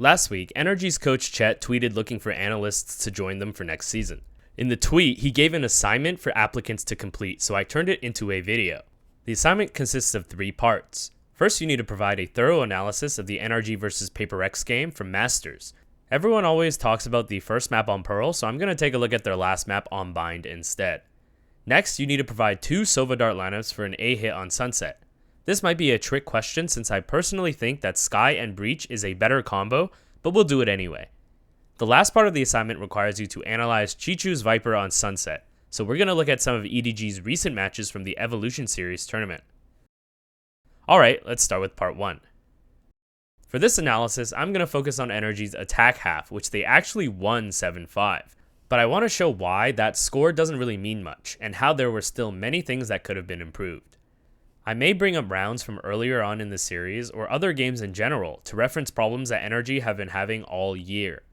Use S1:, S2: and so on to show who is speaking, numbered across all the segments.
S1: Last week, NRG's coach Chet tweeted looking for analysts to join them for next season. In the tweet, he gave an assignment for applicants to complete, so I turned it into a video. The assignment consists of 3 parts. First, you need to provide a thorough analysis of the NRG versus PRX game from Masters. Everyone always talks about the first map on Pearl, so I'm going to take a look at their last map on Bind instead. Next, you need to provide 2 Sova dart lineups for an A hit on Sunset. This might be a trick question since I personally think that Sky and Breach is a better combo, but we'll do it anyway. The last part of the assignment requires you to analyze Chichoo's Viper on Sunset, so we're going to look at some of EDG's recent matches from the Evolution Series tournament. Alright, let's start with part 1. For this analysis, I'm going to focus on NRG's attack half, which they actually won 7-5. But I want to show why that score doesn't really mean much, and how there were still many things that could have been improved. I may bring up rounds from earlier on in the series or other games in general to reference problems that NRG have been having all year.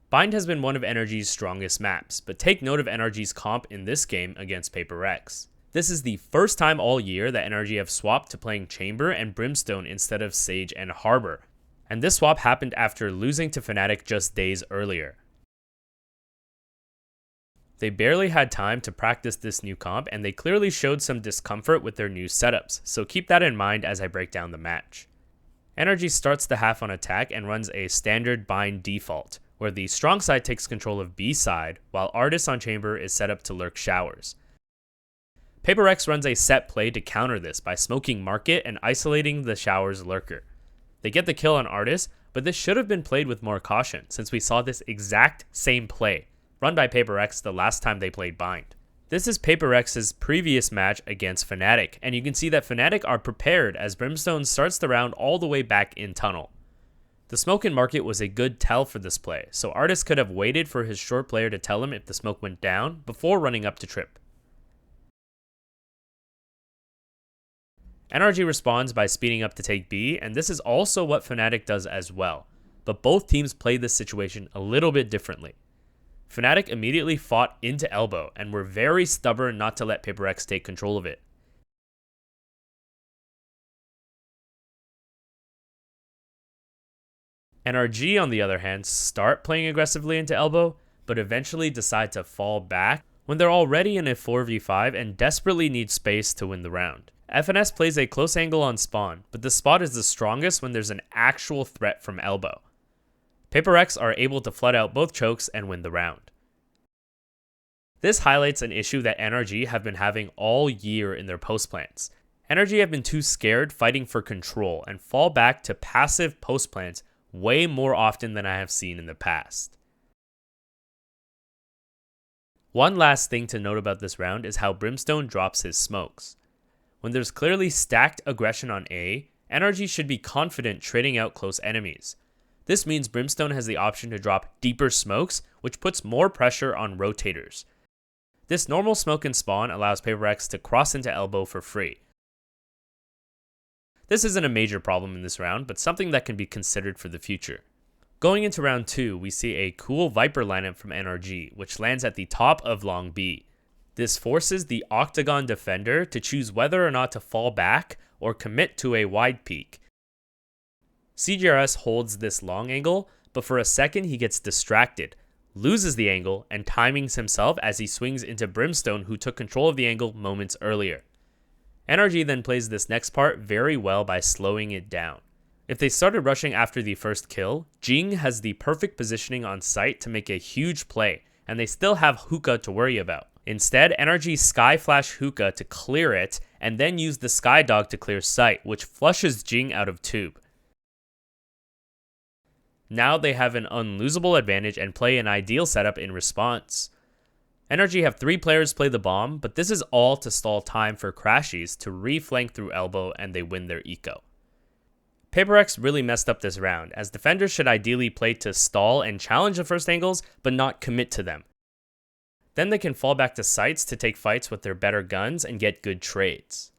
S1: Bind has been one of NRG's strongest maps, but take note of NRG's comp in this game against PRX. This is the first time all year that NRG have swapped to playing Chamber and Brimstone instead of Sage and Harbor, and this swap happened after losing to Fnatic just days earlier. They barely had time to practice this new comp, and they clearly showed some discomfort with their new setups, so keep that in mind as I break down the match. NRG starts the half on attack and runs a standard Bind default, where the strong side takes control of B side, while Artist on Chamber is set up to lurk showers. PRX runs a set play to counter this by smoking Market and isolating the showers lurker. They get the kill on Artist, but this should have been played with more caution, since we saw this exact same play run by PRX the last time they played Bind. This is PRX's previous match against Fnatic, and you can see that Fnatic are prepared as Brimstone starts the round all the way back in tunnel. The smoke in Market was a good tell for this play, so Artist could have waited for his short player to tell him if the smoke went down before running up to trip. NRG responds by speeding up to take B, and this is also what Fnatic does as well, but both teams played this situation a little bit differently. Fnatic immediately fought into elbow and were very stubborn not to let PRX take control of it. NRG, on the other hand, start playing aggressively into elbow, but eventually decide to fall back when they're already in a 4v5 and desperately need space to win the round. FNS plays a close angle on spawn, but the spot is the strongest when there's an actual threat from elbow. PRX are able to flood out both chokes and win the round. This highlights an issue that NRG have been having all year in their post plants. NRG have been too scared fighting for control and fall back to passive post plants way more often than I have seen in the past. One last thing to note about this round is how Brimstone drops his smokes. When there's clearly stacked aggression on A, NRG should be confident trading out close enemies. This means Brimstone has the option to drop deeper smokes, which puts more pressure on rotators. This normal smoke and spawn allows PRX to cross into elbow for free. This isn't a major problem in this round, but something that can be considered for the future. Going into round 2, we see a cool Viper lineup from NRG, which lands at the top of Long B. This forces the Octagon defender to choose whether or not to fall back or commit to a wide peek. CGRS holds this long angle, but for a second he gets distracted, loses the angle, and timings himself as he swings into Brimstone, who took control of the angle moments earlier. NRG then plays this next part very well by slowing it down. If they started rushing after the first kill, Jing has the perfect positioning on site to make a huge play, and they still have Hookah to worry about. Instead, NRG Sky Flash Hookah to clear it, and then use the Sky Dog to clear sight, which flushes Jing out of tube. Now they have an unlosable advantage and play an ideal setup in response. NRG have 3 players play the bomb, but this is all to stall time for Crashies to re-flank through elbow, and they win their eco. PRX really messed up this round, as defenders should ideally play to stall and challenge the first angles, but not commit to them. Then they can fall back to sites to take fights with their better guns and get good trades.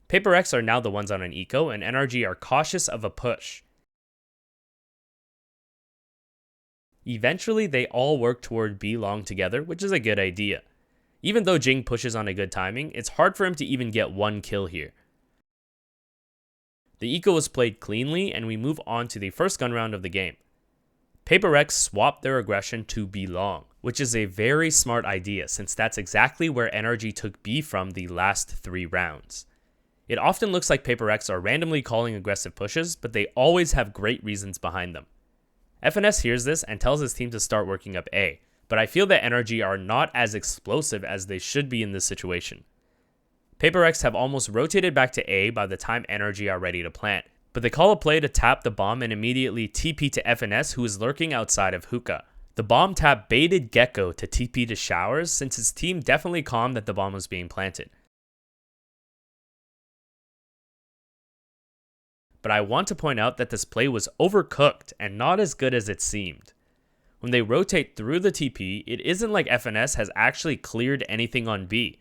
S1: PRX are now the ones on an eco, and NRG are cautious of a push. Eventually, they all work toward B long together, which is a good idea. Even though Jing pushes on a good timing, it's hard for him to even get one kill here. The eco was played cleanly, and we move on to the first gun round of the game. PRX swapped their aggression to B long, which is a very smart idea since that's exactly where NRG took B from the last 3 rounds. It often looks like PRX are randomly calling aggressive pushes, but they always have great reasons behind them. FNS hears this and tells his team to start working up A, but I feel that NRG are not as explosive as they should be in this situation. PRX have almost rotated back to A by the time NRG are ready to plant, but they call a play to tap the bomb and immediately TP to FNS, who is lurking outside of hookah. The bomb tap baited Gecko to TP to Showers since his team definitely calmed that the bomb was being planted. But I want to point out that this play was overcooked and not as good as it seemed. When they rotate through the TP, it isn't like FNS has actually cleared anything on B.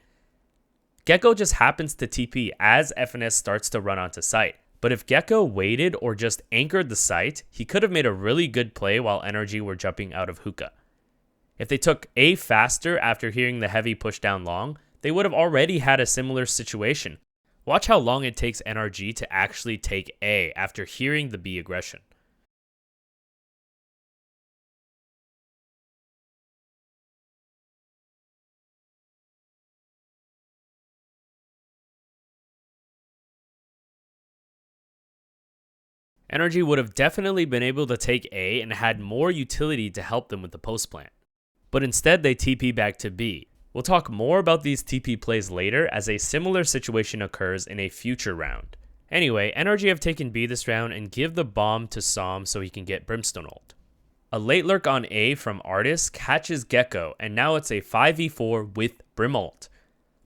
S1: Gecko just happens to TP as FNS starts to run onto site. But if Gecko waited or just anchored the site, he could have made a really good play while NRG were jumping out of hookah. If they took A faster after hearing the heavy push down long, they would have already had a similar situation. Watch how long it takes NRG to actually take A after hearing the B aggression. NRG would have definitely been able to take A and had more utility to help them with the post plant. But instead they TP back to B. We'll talk more about these TP plays later as a similar situation occurs in a future round. Anyway, NRG have taken B this round and give the bomb to Som so he can get Brimstone ult. A late lurk on A from Artist catches Gecko, and now it's a 5v4 with Brim ult.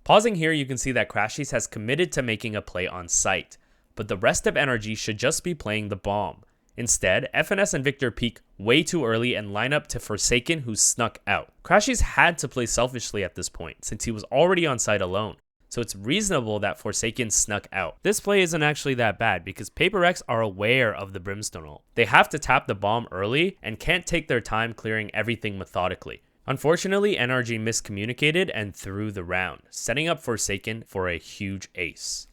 S1: Pausing here, you can see that Crashies has committed to making a play on site, but the rest of NRG should just be playing the bomb. Instead, FNS and Victor peek way too early and line up to Forsaken, who snuck out. Crashies had to play selfishly at this point, since he was already on site alone, so it's reasonable that Forsaken snuck out. This play isn't actually that bad because PRX are aware of the Brimstone ult. They have to tap the bomb early and can't take their time clearing everything methodically. Unfortunately, NRG miscommunicated and threw the round, setting up Forsaken for a huge ace.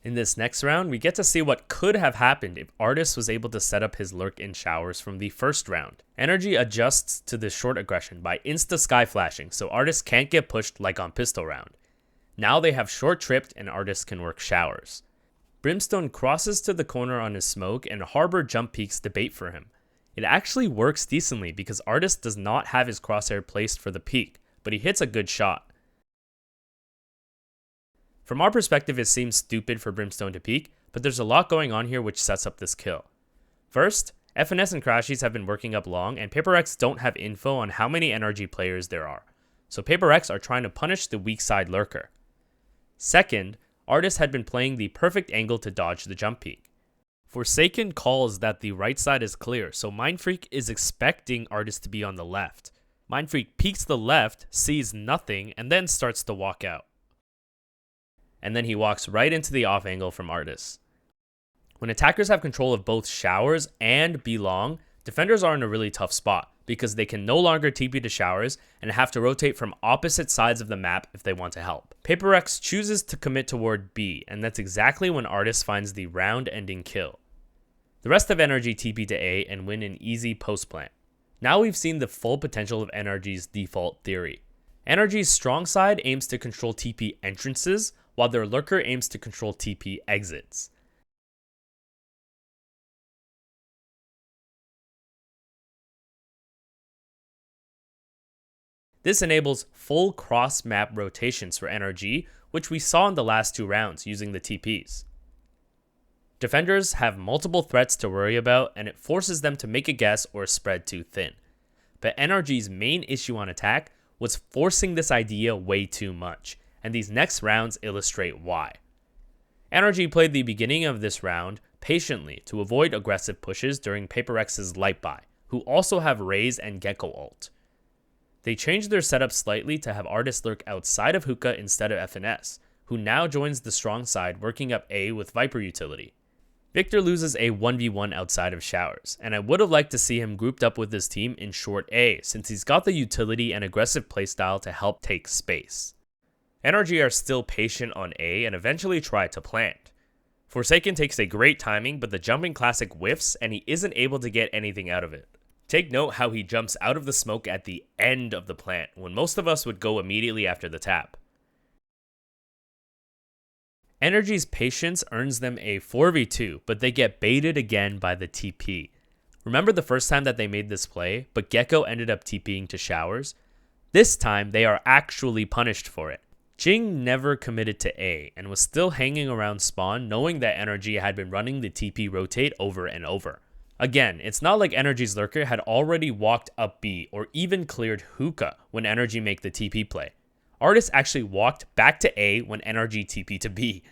S1: In this next round, we get to see what could have happened if Artist was able to set up his lurk in Showers from the first round. NRG adjusts to this short aggression by insta-sky flashing, so Artist can't get pushed like on pistol round. Now they have short tripped and Artist can work Showers. Brimstone crosses to the corner on his smoke and Harbor jump peeks to bait for him. It actually works decently because Artist does not have his crosshair placed for the peek, but he hits a good shot. From our perspective, it seems stupid for Brimstone to peek, but there's a lot going on here which sets up this kill. First, FNS and Crashies have been working up long, and PRX don't have info on how many NRG players there are, so PRX are trying to punish the weak side lurker. Second, Artist had been playing the perfect angle to dodge the jump peek. Forsaken calls that the right side is clear, so Mindfreak is expecting Artist to be on the left. Mindfreak peeks the left, sees nothing, and then starts to walk out. And then he walks right into the off angle from Artist. When attackers have control of both Showers and B long, defenders are in a really tough spot because they can no longer TP to Showers and have to rotate from opposite sides of the map if they want to help. PRX chooses to commit toward B, and that's exactly when Artist finds the round-ending kill. The rest of NRG TP to A and win an easy post plant. Now we've seen the full potential of NRG's default theory. NRG's strong side aims to control TP entrances, while their lurker aims to control TP exits. This enables full cross-map rotations for NRG, which we saw in the last 2 rounds using the TPs. Defenders have multiple threats to worry about, and it forces them to make a guess or spread too thin. But NRG's main issue on attack was forcing this idea way too much, and these next rounds illustrate why. NRG played the beginning of this round patiently to avoid aggressive pushes during PRX's light buy, who also have Raze and Gecko ult. They changed their setup slightly to have Artist lurk outside of hookah instead of FNS, who now joins the strong side working up A with Viper utility. Victor loses a 1v1 outside of Showers, and I would have liked to see him grouped up with his team in short A since he's got the utility and aggressive playstyle to help take space. NRG are still patient on A and eventually try to plant. Forsaken takes a great timing, but the jumping classic whiffs and he isn't able to get anything out of it. Take note how he jumps out of the smoke at the end of the plant, when most of us would go immediately after the tap. NRG's patience earns them a 4v2, but they get baited again by the TP. Remember the first time that they made this play, but Gecko ended up TPing to showers? This time, they are actually punished for it. Jing never committed to A, and was still hanging around spawn knowing that NRG had been running the TP rotate over and over. Again, it's not like NRG's lurker had already walked up B or even cleared hookah when NRG make the TP play. Artist actually walked back to A when NRG TP to B.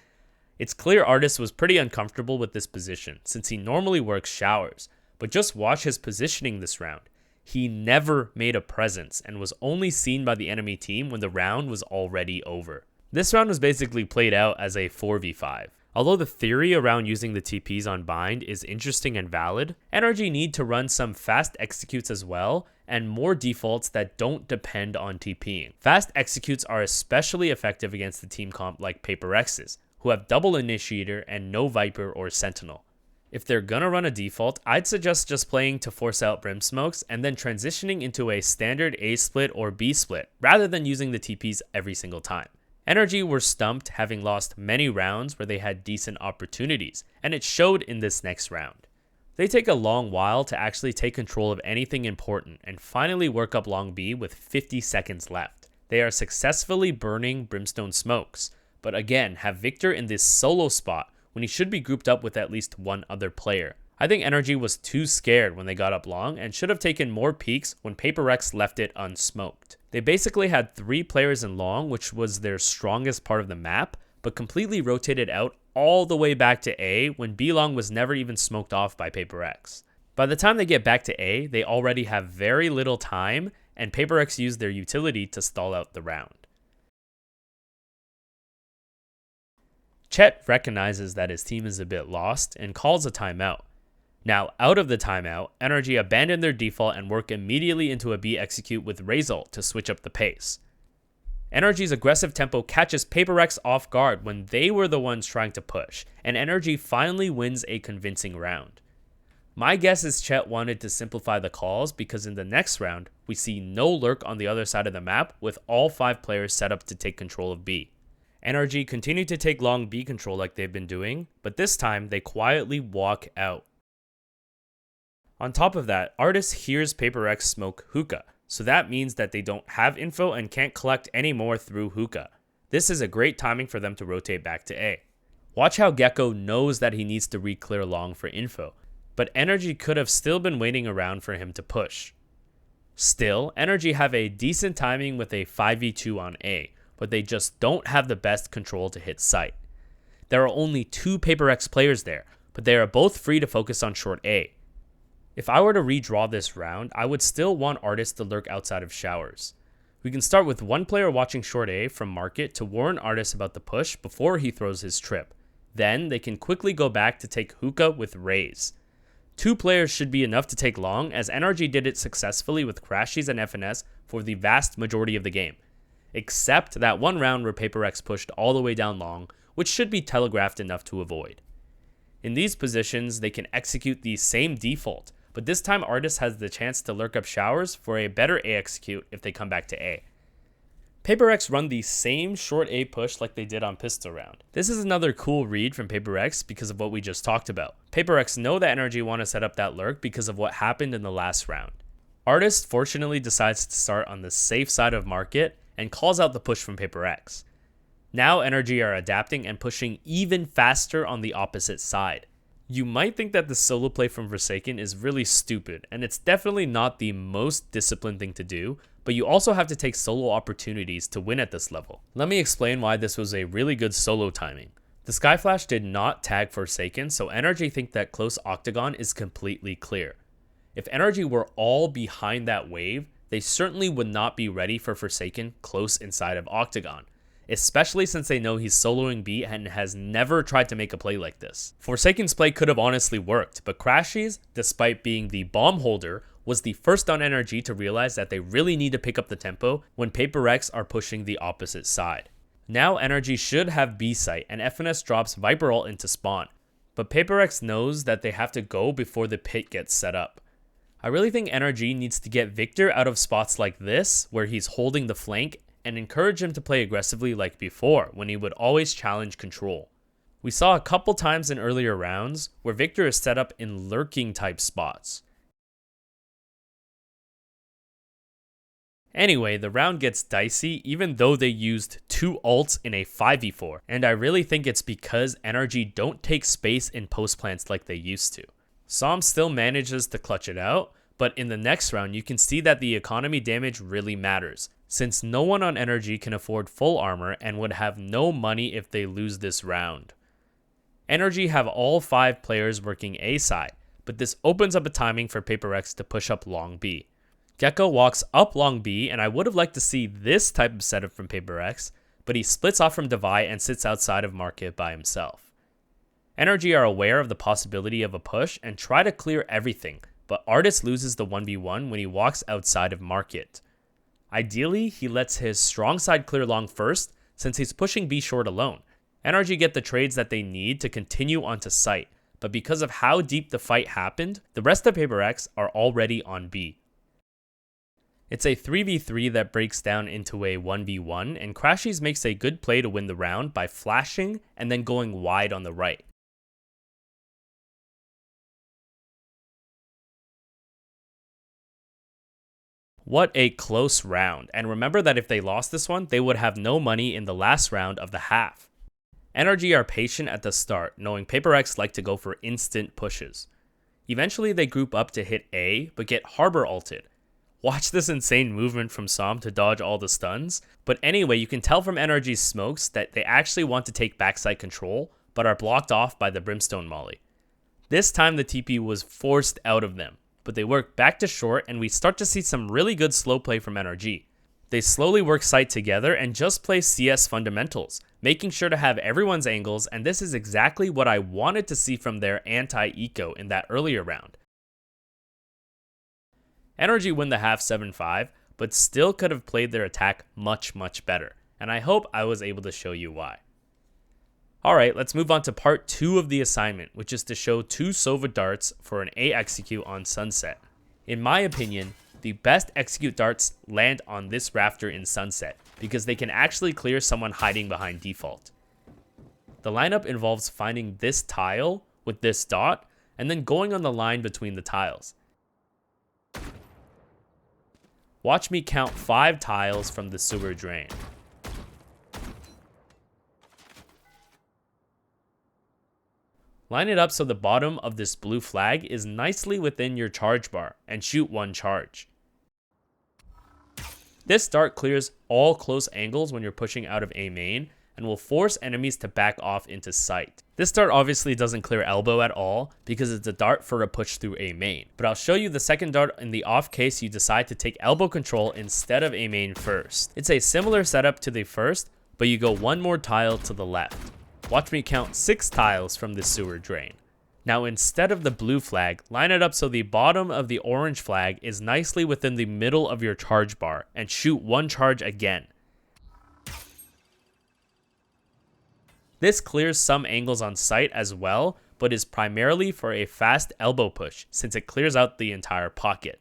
S1: It's clear Artist was pretty uncomfortable with this position since he normally works showers, but just watch his positioning this round. He never made a presence and was only seen by the enemy team when the round was already over. This round was basically played out as a 4v5. Although the theory around using the TPs on bind is interesting and valid, NRG need to run some fast executes as well and more defaults that don't depend on TPing. Fast executes are especially effective against the team comp like PRX's, who have double initiator and no Viper or Sentinel. If they're gonna run a default, I'd suggest just playing to force out Brim Smokes and then transitioning into a standard A split or B split, rather than using the TPs every single time. NRG were stumped, having lost many rounds where they had decent opportunities, and it showed in this next round. They take a long while to actually take control of anything important and finally work up long B with 50 seconds left. They are successfully burning Brimstone Smokes, but again have Victor in this solo spot when he should be grouped up with at least one other player. I think NRG was too scared when they got up long and should have taken more peeks when PRX left it unsmoked. They basically had 3 players in long, which was their strongest part of the map, but completely rotated out all the way back to A when B long was never even smoked off by PRX. By the time they get back to A, they already have very little time, and PRX used their utility to stall out the round. Chet recognizes that his team is a bit lost and calls a timeout. Now, out of the timeout, NRG abandon their default and work immediately into a B execute with Razul to switch up the pace. NRG's aggressive tempo catches PRX off guard when they were the ones trying to push, and NRG finally wins a convincing round. My guess is Chet wanted to simplify the calls because in the next round, we see no lurk on the other side of the map with all 5 players set up to take control of B. NRG continued to take long B control like they've been doing, but this time they quietly walk out. On top of that, Artist hears PRX smoke hookah, so that means that they don't have info and can't collect any more through hookah. This is a great timing for them to rotate back to A. Watch how Gecko knows that he needs to re-clear long for info, but NRG could have still been waiting around for him to push. Still, NRG have a decent timing with a 5v2 on A, but they just don't have the best control to hit site. There are only 2 PRX players there, but they are both free to focus on short A. If I were to redraw this round, I would still want Artist to lurk outside of showers. We can start with one player watching short A from market to warn Artist about the push before he throws his trip. Then they can quickly go back to take hookah with Raze. 2 players should be enough to take long, as NRG did it successfully with Crashies and FNS for the vast majority of the game. Except that one round where PRX pushed all the way down long, which should be telegraphed enough to avoid. In these positions, they can execute the same default, but this time Artist has the chance to lurk up showers for a better A execute if they come back to A. PRX run the same short A push like they did on pistol round. This is another cool read from PRX because of what we just talked about. PRX know that NRG want to set up that lurk because of what happened in the last round. Artist fortunately decides to start on the safe side of market and calls out the push from PRX. Now NRG are adapting and pushing even faster on the opposite side. You might think that the solo play from Forsaken is really stupid, and it's definitely not the most disciplined thing to do, but you also have to take solo opportunities to win at this level. Let me explain why this was a really good solo timing. The Skyflash did not tag Forsaken, so NRG think that close octagon is completely clear. If NRG were all behind that wave, they certainly would not be ready for Forsaken close inside of octagon, especially since they know he's soloing B and has never tried to make a play like this. Forsaken's play could have honestly worked, but Crashies, despite being the bomb holder, was the first on NRG to realize that they really need to pick up the tempo when PRX are pushing the opposite side. Now NRG should have B site, and FNS drops Viper ult into spawn. But PRX knows that they have to go before the pit gets set up. I really think NRG needs to get Victor out of spots like this, where he's holding the flank, and encourage him to play aggressively like before, when he would always challenge control. We saw a couple times in earlier rounds where Victor is set up in lurking type spots. Anyway, the round gets dicey even though they used 2 ults in a 5v4, and I really think it's because NRG don't take space in post plants like they used to. Som still manages to clutch it out, but in the next round you can see that the economy damage really matters, since no one on NRG can afford full armor and would have no money if they lose this round. NRG have all 5 players working A side, but this opens up a timing for PRX to push up long B. Gecko walks up long B, and I would have liked to see this type of setup from PRX, but he splits off from Devi and sits outside of market by himself. NRG are aware of the possibility of a push and try to clear everything, but Artist loses the 1v1 when he walks outside of market. Ideally, he lets his strong side clear long first, since he's pushing B short alone. NRG get the trades that they need to continue onto site, but because of how deep the fight happened, the rest of PRX are already on B. It's a 3v3 that breaks down into a 1v1, and Crashies makes a good play to win the round by flashing and then going wide on the right. What a close round, and remember that if they lost this one, they would have no money in the last round of the half. NRG are patient at the start, knowing PRX like to go for instant pushes. Eventually they group up to hit A, but get Harbor ulted. Watch this insane movement from Som to dodge all the stuns, but anyway, you can tell from NRG's smokes that they actually want to take backside control, but are blocked off by the Brimstone Molly. This time the TP was forced out of them, but they work back to short and we start to see some really good slow play from NRG. They slowly work site together and just play CS fundamentals, making sure to have everyone's angles, and this is exactly what I wanted to see from their anti-eco in that earlier round. NRG win the half 7-5, but still could have played their attack much better, and I hope I was able to show you why. Alright, let's move on to part 2 of the assignment, which is to show 2 Sova darts for an A execute on Sunset. In my opinion, the best execute darts land on this rafter in Sunset, because they can actually clear someone hiding behind default. The lineup involves finding this tile with this dot, and then going on the line between the tiles. Watch me count 5 tiles from the sewer drain. Line it up so the bottom of this blue flag is nicely within your charge bar, and shoot 1 charge. This dart clears all close angles when you're pushing out of A main, and will force enemies to back off into sight. This dart obviously doesn't clear elbow at all, because it's a dart for a push through A main, but I'll show you the second dart in the off case you decide to take elbow control instead of A main first. It's a similar setup to the first, but you go 1 more tile to the left. Watch me count 6 tiles from the sewer drain. Now instead of the blue flag, line it up so the bottom of the orange flag is nicely within the middle of your charge bar, and shoot 1 charge again. This clears some angles on site as well, but is primarily for a fast elbow push, since it clears out the entire pocket.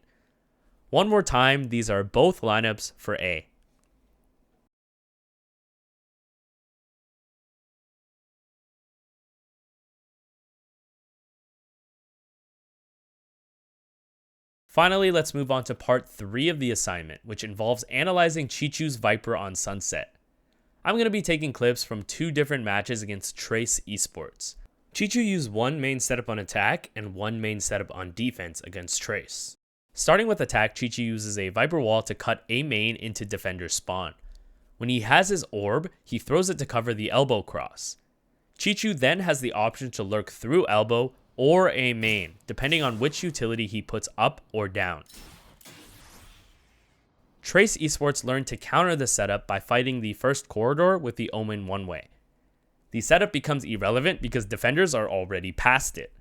S1: One more time, these are both lineups for A. Finally, let's move on to part 3 of the assignment, which involves analyzing Chichoo's Viper on Sunset. I'm going to be taking clips from 2 different matches against Trace Esports. Chichoo used 1 main setup on attack and 1 main setup on defense against Trace. Starting with attack, Chichoo uses a Viper wall to cut A main into defender spawn. When he has his orb, he throws it to cover the elbow cross. Chichoo then has the option to lurk through elbow or A main, depending on which utility he puts up or down. Trace Esports learned to counter the setup by fighting the first corridor with the Omen one-way. The setup becomes irrelevant because defenders are already past it.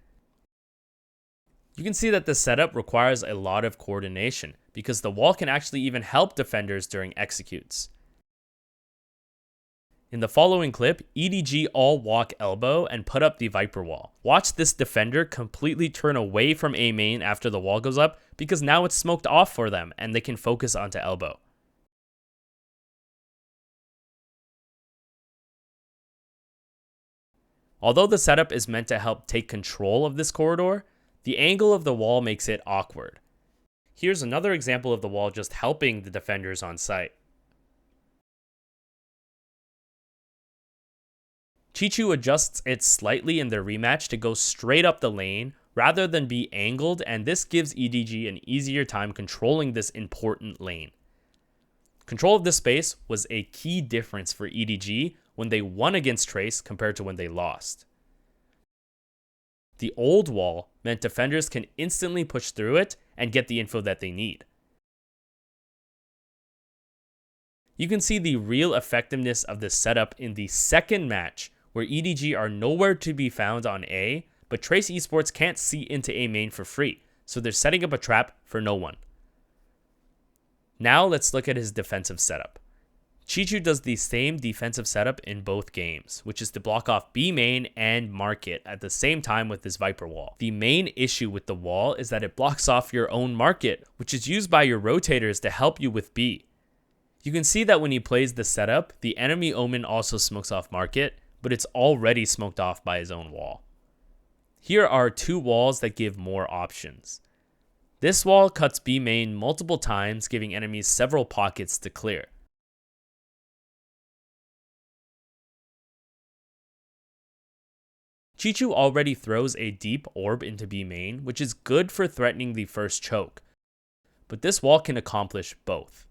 S1: You can see that the setup requires a lot of coordination, because the wall can actually even help defenders during executes. In the following clip, EDG all walk elbow and put up the Viper wall. Watch this defender completely turn away from A main after the wall goes up because now it's smoked off for them and they can focus onto elbow. Although the setup is meant to help take control of this corridor, the angle of the wall makes it awkward. Here's another example of the wall just helping the defenders on site. Chichoo adjusts it slightly in their rematch to go straight up the lane rather than be angled, and this gives EDG an easier time controlling this important lane. Control of this space was a key difference for EDG when they won against Trace compared to when they lost. The old wall meant defenders can instantly push through it and get the info that they need. You can see the real effectiveness of this setup in the second match, where EDG are nowhere to be found on A, but Trace Esports can't see into A main for free, so they're setting up a trap for no one. Now let's look at his defensive setup. Chichoo does the same defensive setup in both games, which is to block off B main and market at the same time with this Viper wall. The main issue with the wall is that it blocks off your own market, which is used by your rotators to help you with B. You can see that when he plays the setup, the enemy Omen also smokes off market, but it's already smoked off by his own wall. Here are two walls that give more options. This wall cuts B main multiple times, giving enemies several pockets to clear. Chichoo already throws a deep orb into B main, which is good for threatening the first choke, but this wall can accomplish both.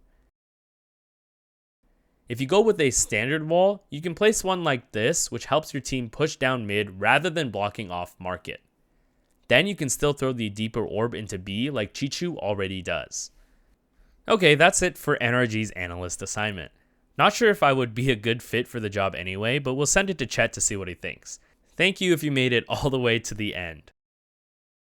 S1: If you go with a standard wall, you can place one like this, which helps your team push down mid rather than blocking off market. Then you can still throw the deeper orb into B like Chichoo already does. Okay, that's it for NRG's analyst assignment. Not sure if I would be a good fit for the job anyway, but we'll send it to Chet to see what he thinks. Thank you if you made it all the way to the end.